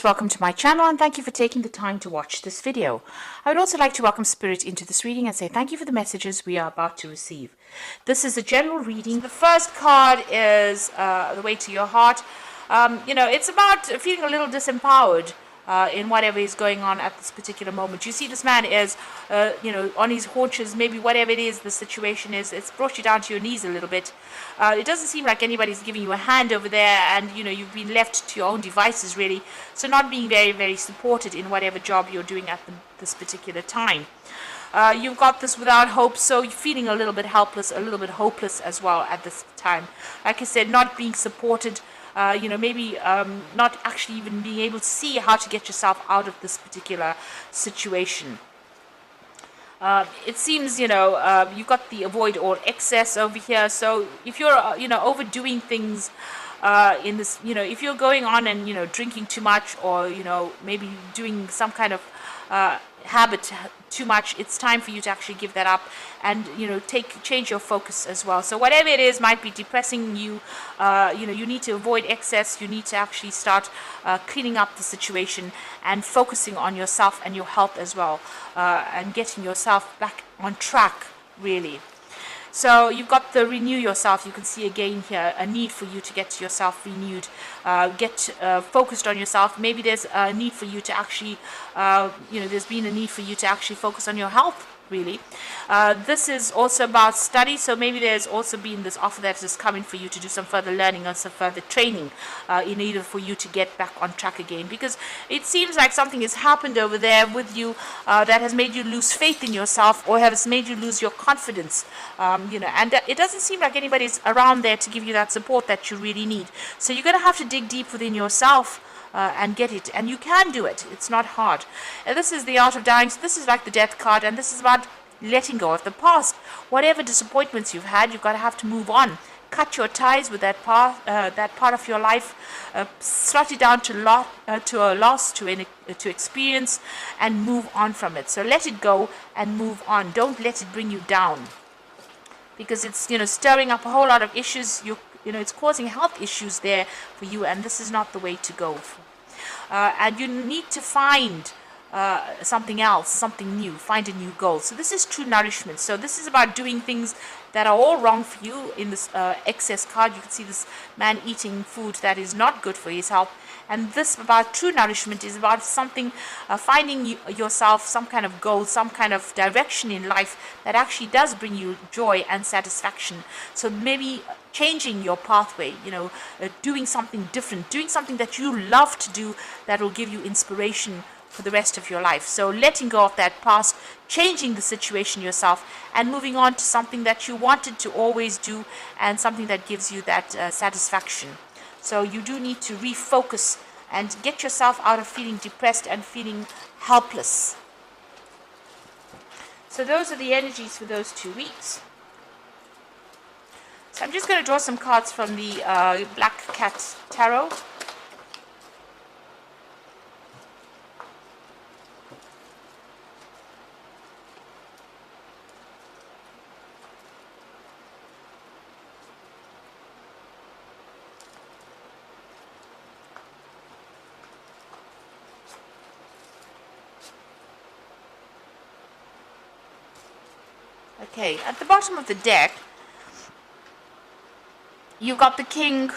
Welcome to my channel and thank you for taking the time to watch this video. I would also like to welcome Spirit into this reading and say thank you for the messages we are about to receive. This is a general reading. The first card is the way to your heart. It's about feeling a little disempowered in whatever is going on at this particular moment. You see this man is, on his haunches, maybe whatever it is the situation is, it's brought you down to your knees a little bit. It doesn't seem like anybody's giving you a hand over there, and you've been left to your own devices really, so not being very, very supported in whatever job you're doing at this particular time. You've got this without hope, so you're feeling a little bit helpless, a little bit hopeless as well at this time. Like I said, not being supported, maybe not actually even being able to see how to get yourself out of this particular situation. It seems, you've got the avoid all excess over here. So if you're, overdoing things in this, if you're going on and, drinking too much or, maybe doing some kind of habit too much, it's time for you to actually give that up and change your focus as well. So whatever it is might be depressing you, you need to avoid excess. You need to actually start cleaning up the situation and focusing on yourself and your health as well, and getting yourself back on track really. So you've got the renew yourself. You can see again here a need for you to get yourself renewed, get focused on yourself. Maybe there's a need for you to actually, there's been a need for you to actually focus on your health really. This is also about study, so maybe there's also been this offer that is coming for you to do some further learning or some further training in order for you to get back on track again, because it seems like something has happened over there with you that has made you lose faith in yourself or has made you lose your confidence, and it doesn't seem like anybody's around there to give you that support that you really need. So you're going to have to dig deep within yourself and get it, and you can do it. It's not hard. And this is the art of dying. So this is like the death card, and this is about letting go of the past. Whatever disappointments you've had, you've got to have to move on. Cut your ties with that part of your life. Slot it down to a loss, to experience, and move on from it. So let it go and move on. Don't let it bring you down, because it's stirring up a whole lot of issues. It's causing health issues there for you, and this is not the way to go. And you need to find something else, something new, find a new goal. So this is true nourishment. So this is about doing things that are all wrong for you. In this excess card, you can see this man eating food that is not good for his health. And this about true nourishment is about something, finding yourself some kind of goal, some kind of direction in life that actually does bring you joy and satisfaction. So maybe changing your pathway, doing something different, doing something that you love to do that will give you inspiration for the rest of your life. So letting go of that past, changing the situation yourself, and moving on to something that you wanted to always do and something that gives you that satisfaction. So you do need to refocus and get yourself out of feeling depressed and feeling helpless. So those are the energies for those 2 weeks. So I'm just going to draw some cards from the Black Cat Tarot. Okay, at the bottom of the deck, you've got the King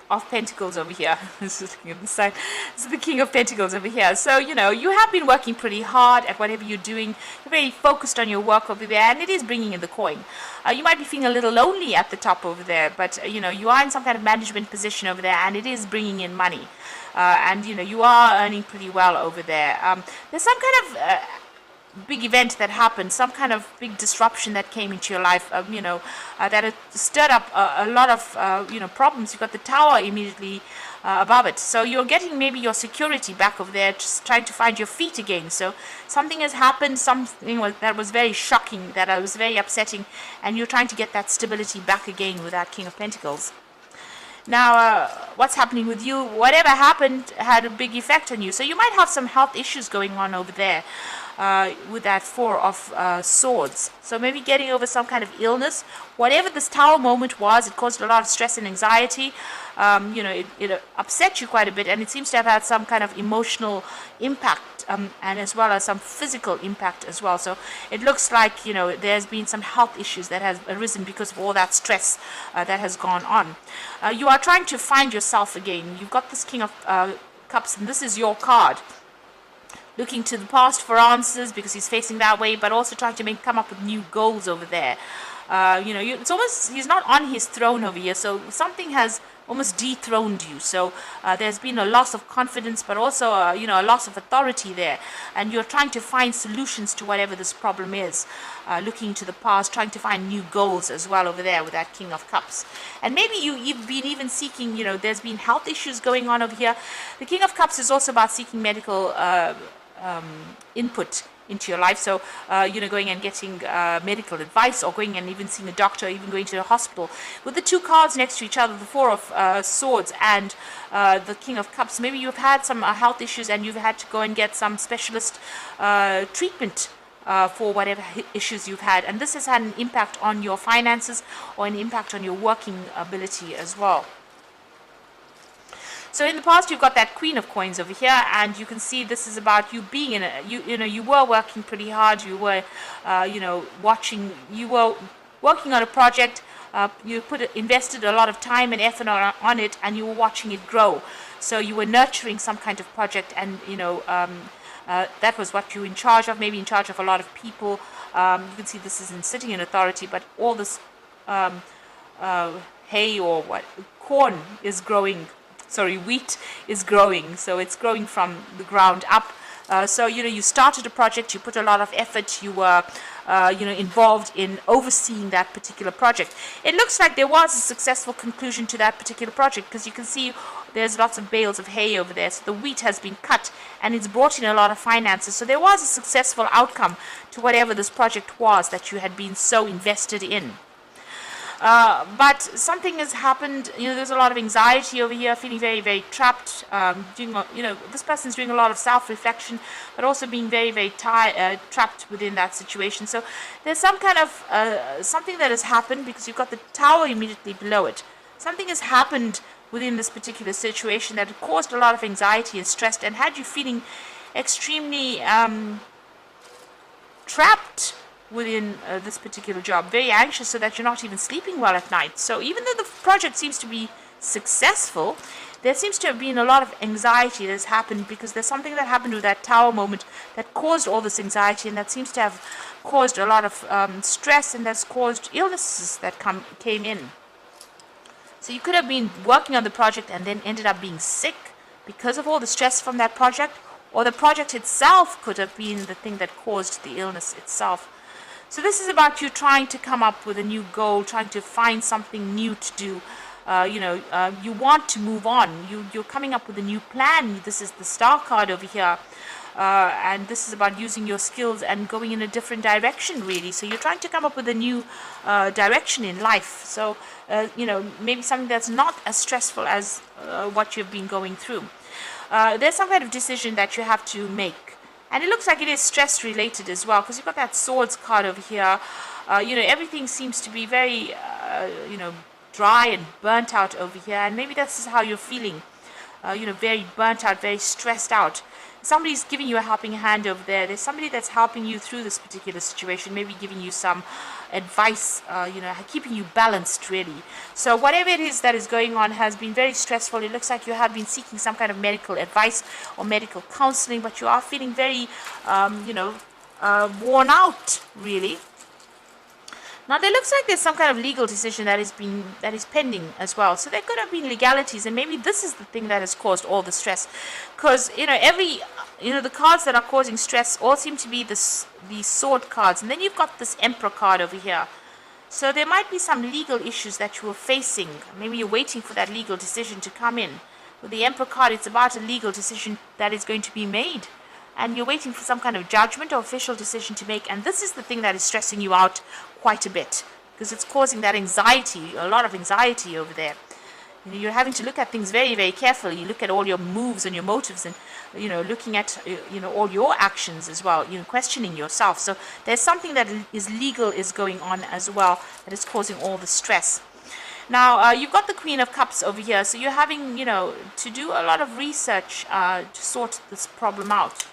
of Pentacles over here. This is the King of Pentacles over here. So, you have been working pretty hard at whatever you're doing. You're very focused on your work over there, and it is bringing in the coin. You might be feeling a little lonely at the top over there, but, you are in some kind of management position over there, and it is bringing in money. And, you are earning pretty well over there. There's some kind of big event that happened, some kind of big disruption that came into your life, that it stirred up a lot of, problems. You've got the Tower immediately above it. So you're getting maybe your security back over there, just trying to find your feet again. So something has happened, something that was very shocking, that was very upsetting, and you're trying to get that stability back again with that King of Pentacles. Now, what's happening with you? Whatever happened had a big effect on you. So you might have some health issues going on over there. With that Four of Swords. So maybe getting over some kind of illness. Whatever this Tower moment was, it caused a lot of stress and anxiety. it upset you quite a bit, and it seems to have had some kind of emotional impact, and as well as some physical impact as well. So it looks like, there's been some health issues that has arisen because of all that stress that has gone on. You are trying to find yourself again. You've got this King of Cups, and this is your card. Looking to the past for answers because he's facing that way, but also trying to come up with new goals over there. It's almost, he's not on his throne over here, so something has almost dethroned you. So there's been a loss of confidence, but also a loss of authority there, and you're trying to find solutions to whatever this problem is. Looking to the past, trying to find new goals as well over there with that King of Cups. And maybe you've been even seeking, there's been health issues going on over here. The King of Cups is also about seeking medical input into your life. So, going and getting medical advice, or going and even seeing a doctor, or even going to a hospital. With the two cards next to each other, the Four of Swords and the King of Cups, maybe you've had some health issues and you've had to go and get some specialist treatment for whatever issues you've had. And this has had an impact on your finances or an impact on your working ability as well. So in the past, you've got that Queen of Coins over here, and you can see this is about you being in a, you were working pretty hard. You were, you were working on a project. You invested a lot of time and effort on it, and you were watching it grow. So you were nurturing some kind of project, and that was what you were in charge of. Maybe in charge of a lot of people. You can see this isn't sitting in authority, but all this hay or corn is growing. Sorry, wheat is growing, so it's growing from the ground up. So you started a project, you put a lot of effort, you were involved in overseeing that particular project. It looks like there was a successful conclusion to that particular project, because you can see there's lots of bales of hay over there. So the wheat has been cut, and it's brought in a lot of finances. So there was a successful outcome to whatever this project was that you had been so invested in. But something has happened. There's a lot of anxiety over here, feeling very, very trapped. This person's doing a lot of self-reflection, but also being very, very trapped within that situation. So there's some kind of something that has happened, because you've got the Tower immediately below it. Something has happened within this particular situation that caused a lot of anxiety and stress, and had you feeling extremely trapped within this particular job, very anxious, so that you're not even sleeping well at night. So even though the project seems to be successful, there seems to have been a lot of anxiety that has happened, because there's something that happened with that Tower moment that caused all this anxiety, and that seems to have caused a lot of stress, and that's caused illnesses that came in. So you could have been working on the project and then ended up being sick because of all the stress from that project, or the project itself could have been the thing that caused the illness itself. So this is about you trying to come up with a new goal, trying to find something new to do. You want to move on. You're coming up with a new plan. This is the Star card over here. And this is about using your skills and going in a different direction, really. So you're trying to come up with a new direction in life. So, maybe something that's not as stressful as what you've been going through. There's some kind of decision that you have to make. And it looks like it is stress related as well, because you've got that Swords card over here. Everything seems to be very, dry and burnt out over here. And maybe that's how you're feeling, very burnt out, very stressed out. Somebody's giving you a helping hand over there. There's somebody that's helping you through this particular situation, maybe giving you some advice, keeping you balanced, really. So whatever it is that is going on has been very stressful. It looks like you have been seeking some kind of medical advice or medical counseling, but you are feeling very, worn out, really. Now, there looks like there's some kind of legal decision that is pending as well. So there could have been legalities, and maybe this is the thing that has caused all the stress. Because, the cards that are causing stress all seem to be the sword cards. And then you've got this Emperor card over here. So there might be some legal issues that you are facing. Maybe you're waiting for that legal decision to come in. With the Emperor card, it's about a legal decision that is going to be made. And you're waiting for some kind of judgment or official decision to make. And this is the thing that is stressing you out quite a bit, because it's causing that anxiety, a lot of anxiety over there. You're having to look at things very, very carefully. You look at all your moves and your motives, and looking at all your actions as well, questioning yourself. So there's something that is legal is going on as well that is causing all the stress. Now, you've got the Queen of Cups over here, so you're having, to do a lot of research to sort this problem out.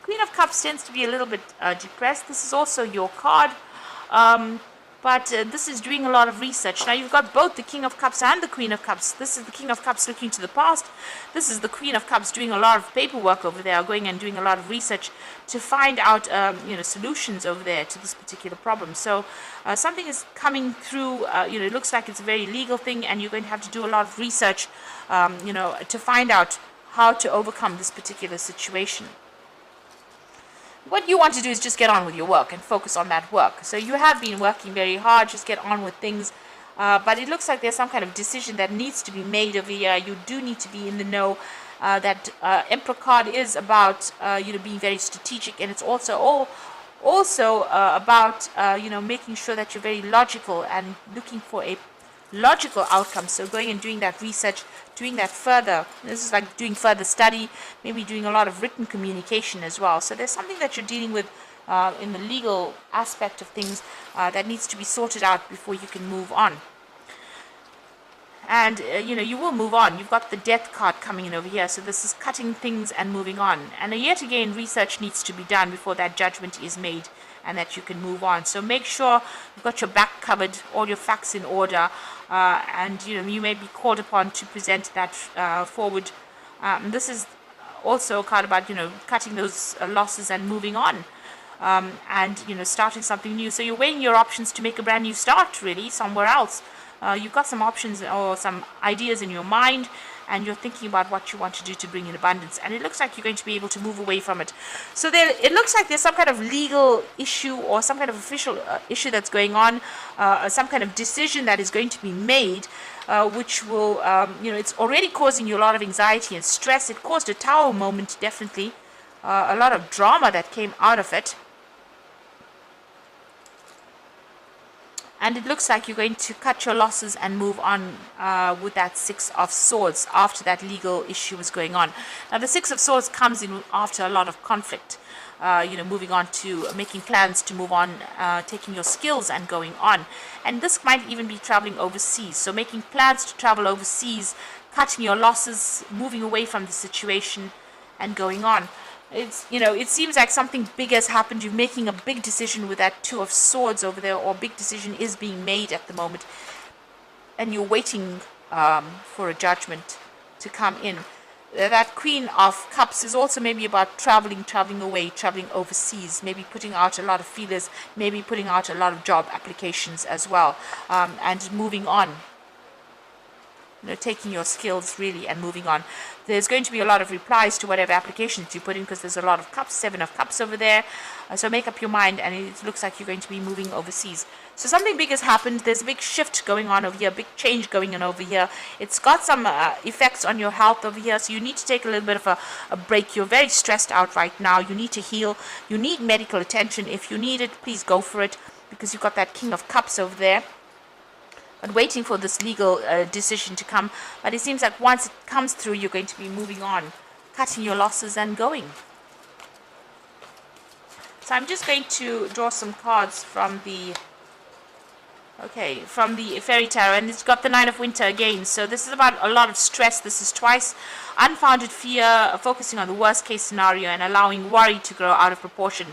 Queen of Cups tends to be a little bit depressed. This is also your card. But this is doing a lot of research. Now you've got both the King of Cups and the Queen of Cups. This is the King of Cups looking to the past. This is the Queen of Cups doing a lot of paperwork over there, going and doing a lot of research to find out, solutions over there to this particular problem. So something is coming through. It looks like it's a very legal thing, and you're going to have to do a lot of research, to find out how to overcome this particular situation. What you want to do is just get on with your work and focus on that work. So you have been working very hard, just get on with things. But it looks like there's some kind of decision that needs to be made over here. You do need to be in the know. That Emperor card is about, being very strategic. And it's also about, making sure that you're very logical and looking for a logical outcome. So going and doing that research, doing that further. This is like doing further study, maybe doing a lot of written communication as well. So there's something that you're dealing with in the legal aspect of things that needs to be sorted out before you can move on. And, you will move on. You've got the Death card coming in over here. So this is cutting things and moving on. And yet again, research needs to be done before that judgment is made and that you can move on. So make sure you've got your back covered, all your facts in order, and you may be called upon to present that forward. This is also a card about cutting those losses and moving on, and starting something new. So you're weighing your options to make a brand new start, really, somewhere else. You've got some options or some ideas in your mind, and you're thinking about what you want to do to bring in abundance, and it looks like you're going to be able to move away from it. So it looks like there's some kind of legal issue or some kind of official issue that's going on, some kind of decision that is going to be made, which will, it's already causing you a lot of anxiety and stress. It caused a Tower moment, definitely, a lot of drama that came out of it. And it looks like you're going to cut your losses and move on with that Six of Swords after that legal issue is going on. Now, the Six of Swords comes in after a lot of conflict, moving on to making plans to move on, taking your skills and going on. And this might even be traveling overseas. So making plans to travel overseas, cutting your losses, moving away from the situation and going on. It's, it seems like something big has happened. You're making a big decision with that Two of Swords over there, or a big decision is being made at the moment. And you're waiting for a judgment to come in. That Queen of Cups is also maybe about traveling away, traveling overseas, maybe putting out a lot of feelers, maybe putting out a lot of job applications as well, and moving on. Taking your skills really and moving on. There's going to be a lot of replies to whatever applications you put in, because there's a lot of cups, Seven of Cups over there. So make up your mind, and it looks like you're going to be moving overseas. So something big has happened. There's a big shift going on over here, big change going on over here. It's got some effects on your health over here, so you need to take a little bit of a break. You're very stressed out right now. You need to heal. You need medical attention. If you need it, please go for it, because you've got that King of Cups over there. But waiting for this legal decision to come. But it seems like once it comes through, you're going to be moving on, cutting your losses and going. So I'm just going to draw some cards from the Fairy Tarot, and it's got the Nine of Winter again. So this is about a lot of stress. This is twice unfounded fear, focusing on the worst case scenario and allowing worry to grow out of proportion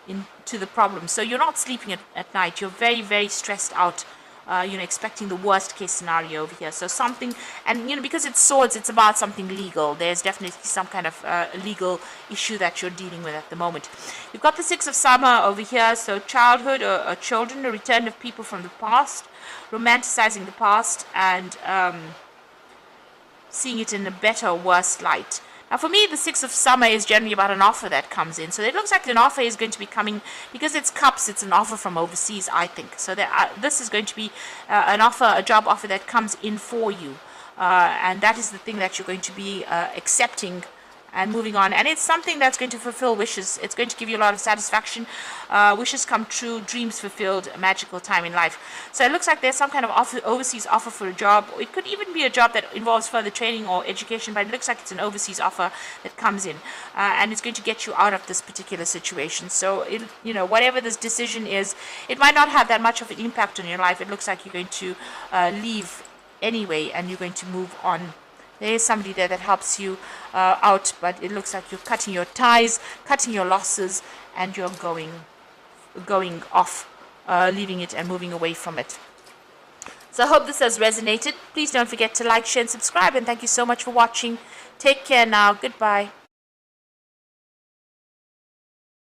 into the problem. So you're not sleeping at night. You're very, very stressed out. Expecting the worst case scenario over here. So something, and because it's swords, it's about something legal. There's definitely some kind of legal issue that you're dealing with at the moment. You've got the Six of Summer over here. So childhood or children, a return of people from the past, romanticizing the past, and seeing it in a better or worse light. Now, for me, the Six of Summer is generally about an offer that comes in. So it looks like an offer is going to be coming, because it's cups, it's an offer from overseas, I think. So this is going to be an offer, a job offer that comes in for you. And that is the thing that you're going to be accepting and moving on. And it's something that's going to fulfill wishes. It's going to give you a lot of satisfaction. Wishes come true, dreams fulfilled, a magical time in life. So it looks like there's some kind of overseas offer for a job. It could even be a job that involves further training or education, but it looks like it's an overseas offer that comes in, and it's going to get you out of this particular situation. So whatever this decision is, it might not have that much of an impact on your life. It looks like you're going to leave anyway, and you're going to move on. There is somebody there that helps you out, but it looks like you're cutting your ties, cutting your losses, and you're going off, leaving it and moving away from it. So I hope this has resonated. Please don't forget to like, share, and subscribe, and thank you so much for watching. Take care now. Goodbye.